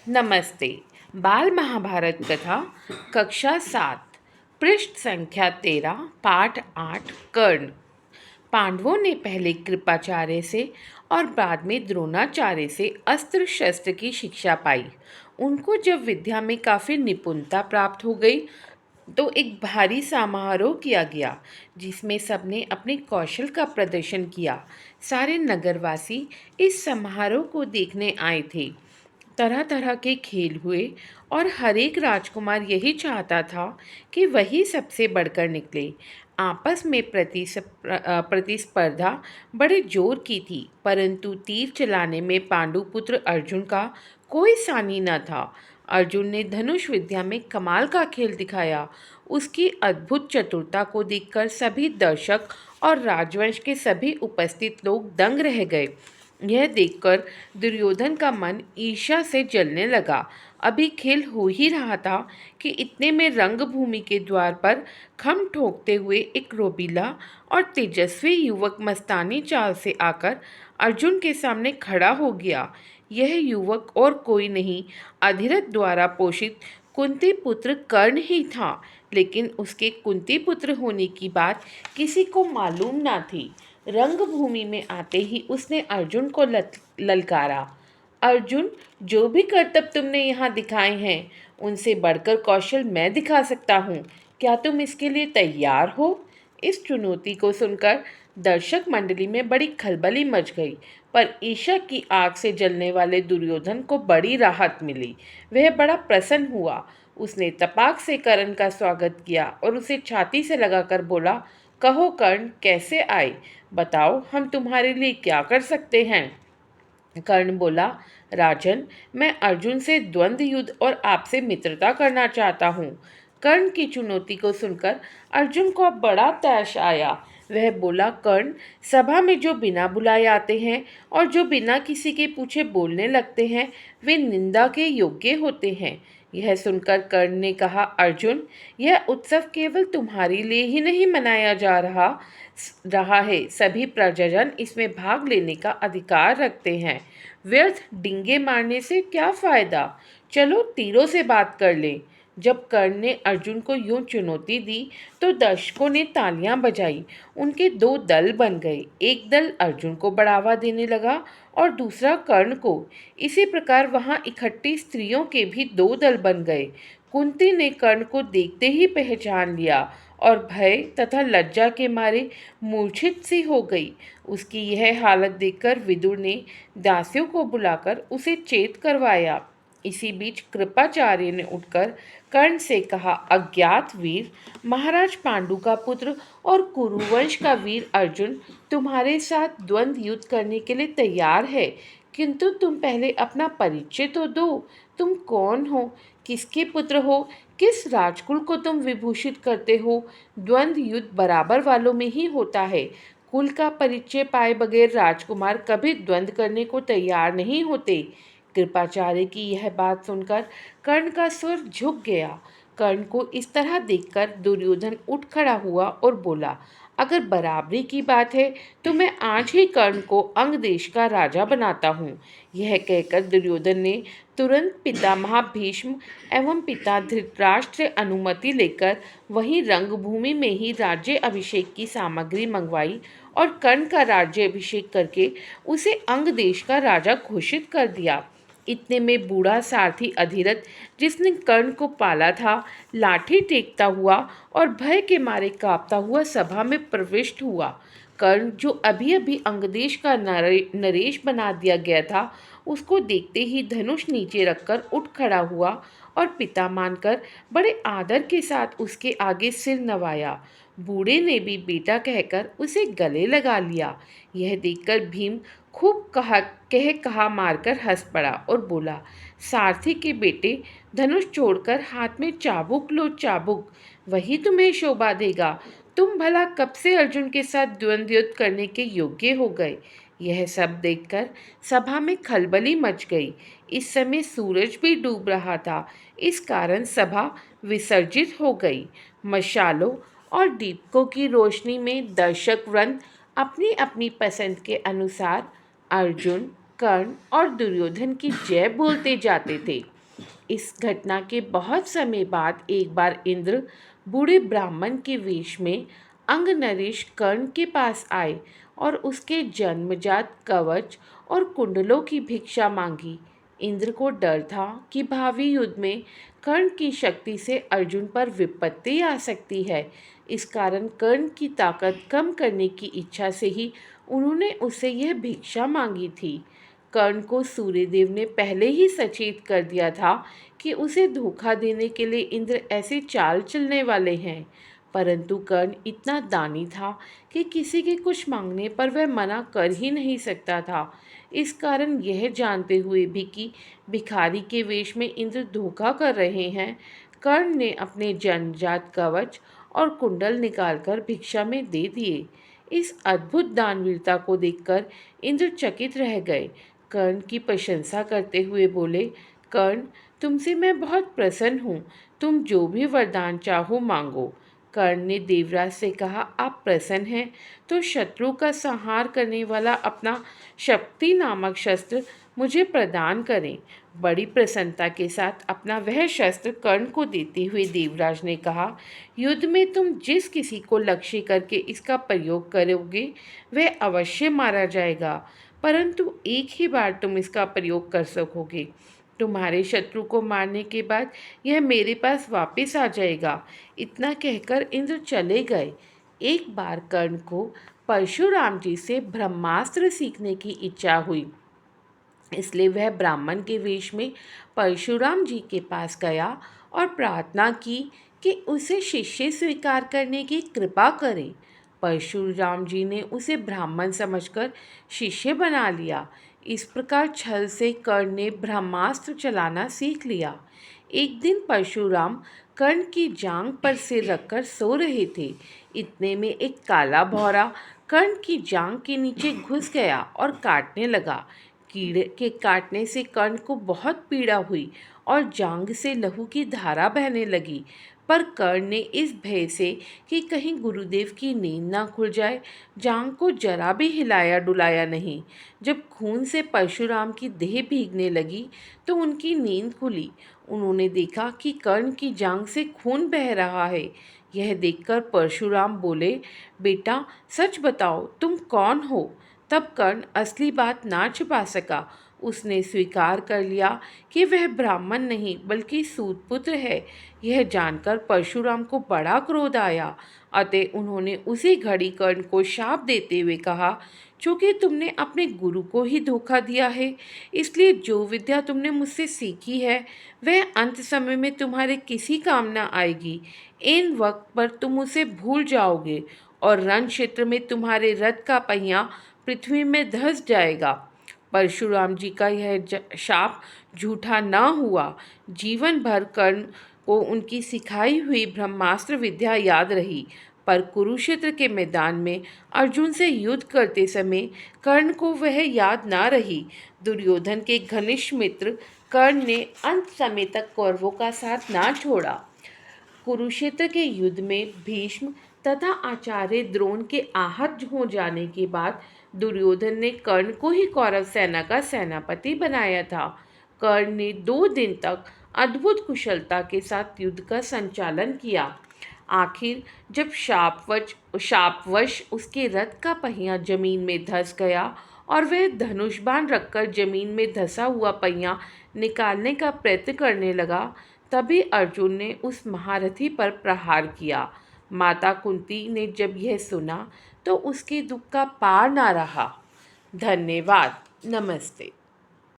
नमस्ते। बाल महाभारत कथा कक्षा 7 पृष्ठ संख्या 13 पाठ 8 कर्ण। पांडवों ने पहले कृपाचार्य से और बाद में द्रोणाचार्य से अस्त्र शस्त्र की शिक्षा पाई। उनको जब विद्या में काफ़ी निपुणता प्राप्त हो गई तो एक भारी समारोह किया गया जिसमें सबने अपने कौशल का प्रदर्शन किया। सारे नगरवासी इस समारोह को देखने आए थे। तरह तरह के खेल हुए और हर एक राजकुमार यही चाहता था कि वही सबसे बढ़कर निकले। आपस में प्रतिस्पर्धा बड़े जोर की थी, परंतु तीर चलाने में पांडुपुत्र अर्जुन का कोई सानी न था। अर्जुन ने धनुष विद्या में कमाल का खेल दिखाया। उसकी अद्भुत चतुरता को देखकर सभी दर्शक और राजवंश के सभी उपस्थित लोग दंग रह गए। यह देखकर दुर्योधन का मन ईर्ष्या से जलने लगा। अभी खेल हो ही रहा था कि इतने में रंगभूमि के द्वार पर खम ठोकते हुए एक रोबीला और तेजस्वी युवक मस्तानी चाल से आकर अर्जुन के सामने खड़ा हो गया। यह युवक और कोई नहीं, अधिरथ द्वारा पोषित कुंती पुत्र कर्ण ही था। लेकिन उसके कुंती पुत्र होने की बात किसी को मालूम ना थी। रंगभूमि में आते ही उसने अर्जुन को ललकारा। अर्जुन, जो भी करतब तुमने यहाँ दिखाए हैं उनसे बढ़कर कौशल मैं दिखा सकता हूँ। क्या तुम इसके लिए तैयार हो? इस चुनौती को सुनकर दर्शक मंडली में बड़ी खलबली मच गई, पर ईर्ष्या की आग से जलने वाले दुर्योधन को बड़ी राहत मिली। वह बड़ा प्रसन्न हुआ। उसने तपाक से कर्ण का स्वागत किया और उसे छाती से लगाकर बोला, कहो कर्ण, कैसे आए? बताओ, हम तुम्हारे लिए क्या कर सकते हैं? कर्ण बोला, राजन, मैं अर्जुन से द्वंद्व युद्ध और आपसे मित्रता करना चाहता हूँ। कर्ण की चुनौती को सुनकर अर्जुन को अब बड़ा तैश आया। वह बोला, कर्ण, सभा में जो बिना बुलाए आते हैं और जो बिना किसी के पूछे बोलने लगते हैं वे निंदा के योग्य होते हैं। यह सुनकर कर्ण ने कहा, अर्जुन, यह उत्सव केवल तुम्हारे लिए ही नहीं मनाया जा रहा है। सभी प्रजाजन इसमें भाग लेने का अधिकार रखते हैं। व्यर्थ डिंगे मारने से क्या फायदा? चलो तीरों से बात कर लें। जब कर्ण ने अर्जुन को यूं चुनौती दी तो दर्शकों ने तालियां बजाई। उनके दो दल बन गए। एक दल अर्जुन को बढ़ावा देने लगा और दूसरा कर्ण को। इसी प्रकार वहां इकट्ठी स्त्रियों के भी दो दल बन गए। कुंती ने कर्ण को देखते ही पहचान लिया और भय तथा लज्जा के मारे मूर्छित सी हो गई। उसकी यह हालत देखकर विदुर ने दासियों को बुलाकर उसे चेत करवाया। इसी बीच कृपाचार्य ने उठकर कर्ण से कहा, अज्ञात वीर, महाराज पांडु का पुत्र और कुरुवंश का वीर अर्जुन तुम्हारे साथ द्वंद्व युद्ध करने के लिए तैयार है, किंतु तुम पहले अपना परिचय तो दो। तुम कौन हो? किसके पुत्र हो? किस राजकुल को तुम विभूषित करते हो? द्वंद्व युद्ध बराबर वालों में ही होता है। कुल का परिचय पाए बगैर राजकुमार कभी द्वंद्व करने को तैयार नहीं होते। कृपाचार्य की यह बात सुनकर कर्ण का स्वर झुक गया। कर्ण को इस तरह देखकर दुर्योधन उठ खड़ा हुआ और बोला, अगर बराबरी की बात है तो मैं आज ही कर्ण को अंग देश का राजा बनाता हूँ। यह कहकर दुर्योधन ने तुरंत पितामह भीष्म एवं पिता धृतराष्ट्र से अनुमति लेकर वहीं रंगभूमि में ही राज्य अभिषेक की सामग्री मंगवाई और कर्ण का राज्य अभिषेक करके उसे अंग देश का राजा घोषित कर दिया। इतने में बूढ़ा सारथी अधिरथ, जिसने कर्ण को पाला था, लाठी टेकता हुआ और भय के मारे कांपता हुआ सभा में प्रविष्ट हुआ। कर्ण, जो अभी अभी अंगदेश का नरेश बना दिया गया था, उसको देखते ही धनुष नीचे रखकर उठ खड़ा हुआ और पिता मानकर बड़े आदर के साथ उसके आगे सिर नवाया। बूढ़े ने भी बेटा कहकर उसे गले लगा लिया। यह देखकर भीम खूब कहा मारकर हंस पड़ा और बोला, सारथी के बेटे, धनुष छोड़कर हाथ में चाबुक लो, चाबुक, वही तुम्हें शोभा देगा। तुम भला कब से अर्जुन के साथ द्वंद्व युद्ध करने के योग्य हो गए? यह सब देखकर सभा में खलबली मच गई। इस समय सूरज भी डूब रहा था, इस कारण सभा विसर्जित हो गई। मशालों और दीपकों की रोशनी में दर्शक वृंद अपनी अपनी पसंद के अनुसार अर्जुन, कर्ण और दुर्योधन की जय बोलते जाते थे। इस घटना के बहुत समय बाद एक बार इंद्र बूढ़े ब्राह्मण के वेश में अंगनरेश कर्ण के पास आए और उसके जन्मजात कवच और कुंडलों की भिक्षा मांगी। इंद्र को डर था कि भावी युद्ध में कर्ण की शक्ति से अर्जुन पर विपत्ति आ सकती है। इस कारण कर्ण की ताकत कम करने की इच्छा से ही उन्होंने उससे यह भिक्षा मांगी थी। कर्ण को सूर्यदेव ने पहले ही सचेत कर दिया था कि उसे धोखा देने के लिए इंद्र ऐसे चाल चलने वाले हैं, परंतु कर्ण इतना दानी था कि किसी के कुछ मांगने पर वह मना कर ही नहीं सकता था। इस कारण यह जानते हुए भी कि भिखारी के वेश में इंद्र धोखा कर रहे हैं, कर्ण ने अपने जन्मजात कवच और कुंडल निकालकर भिक्षा में दे दिए। इस अद्भुत दानवीरता को देखकर इंद्र चकित रह गए। कर्ण की प्रशंसा करते हुए बोले, कर्ण, तुमसे मैं बहुत प्रसन्न हूँ। तुम जो भी वरदान चाहो मांगो। कर्ण ने देवराज से कहा, आप प्रसन्न हैं तो शत्रु का संहार करने वाला अपना शक्ति नामक शस्त्र मुझे प्रदान करें। बड़ी प्रसन्नता के साथ अपना वह शस्त्र कर्ण को देते हुए देवराज ने कहा, युद्ध में तुम जिस किसी को लक्ष्य करके इसका प्रयोग करोगे वह अवश्य मारा जाएगा, परंतु एक ही बार तुम इसका प्रयोग कर सकोगे। तुम्हारे शत्रु को मारने के बाद यह मेरे पास वापस आ जाएगा। इतना कहकर इंद्र चले गए। एक बार कर्ण को परशुराम जी से ब्रह्मास्त्र सीखने की इच्छा हुई, इसलिए वह ब्राह्मण के वेश में परशुराम जी के पास गया और प्रार्थना की कि उसे शिष्य स्वीकार करने की कृपा करें। परशुराम जी ने उसे ब्राह्मण समझकर शिष्य बना लिया। इस प्रकार छल से कर्ण ने ब्रह्मास्त्र चलाना सीख लिया। एक दिन परशुराम कर्ण की जांघ पर सिर रखकर सो रहे थे। इतने में एक काला भौरा कर्ण की जांघ के नीचे घुस गया और काटने लगा। कीड़े के काटने से कर्ण को बहुत पीड़ा हुई और जांघ से लहू की धारा बहने लगी, पर कर्ण ने इस भय से कि कहीं गुरुदेव की नींद ना खुल जाए, जांघ को जरा भी हिलाया डुलाया नहीं। जब खून से परशुराम की देह भीगने लगी तो उनकी नींद खुली। उन्होंने देखा कि कर्ण की जांघ से खून बह रहा है। यह देखकर परशुराम बोले, बेटा सच बताओ, तुम कौन हो? तब कर्ण असली बात ना छिपा सका। उसने स्वीकार कर लिया कि वह ब्राह्मण नहीं बल्कि सूतपुत्र है। यह जानकर परशुराम को बड़ा क्रोध आया, अतः उन्होंने उसी घड़ी कर्ण को शाप देते हुए कहा, चूँकि तुमने अपने गुरु को ही धोखा दिया है, इसलिए जो विद्या तुमने मुझसे सीखी है वह अंत समय में तुम्हारे किसी काम न आएगी। इन वक्त पर तुम उसे भूल जाओगे और रण क्षेत्र में तुम्हारे रथ का पहिया पृथ्वी में धंस जाएगा। परशुराम जी का यह शाप झूठा न हुआ। जीवन भर कर्ण को उनकी सिखाई हुई ब्रह्मास्त्र विद्या याद रही, पर कुरुक्षेत्र के मैदान में अर्जुन से युद्ध करते समय कर्ण को वह याद ना रही। दुर्योधन के घनिष्ठ मित्र कर्ण ने अंत समय तक कौरवों का साथ ना छोड़ा। कुरुक्षेत्र के युद्ध में भीष्म तथा आचार्य द्रोण के आहत हो जाने के बाद दुर्योधन ने कर्ण को ही कौरव सेना का सेनापति बनाया था। कर्ण ने 2 दिन तक अद्भुत कुशलता के साथ युद्ध का संचालन किया। आखिर जब शापवश उसके रथ का पहिया जमीन में धंस गया और वह धनुष बाण रखकर जमीन में धंसा हुआ पहिया निकालने का प्रयत्न करने लगा, तभी अर्जुन ने उस महारथी पर प्रहार किया। माता कुंती ने जब यह सुना तो उसके दुख का पार ना रहा। धन्यवाद। नमस्ते।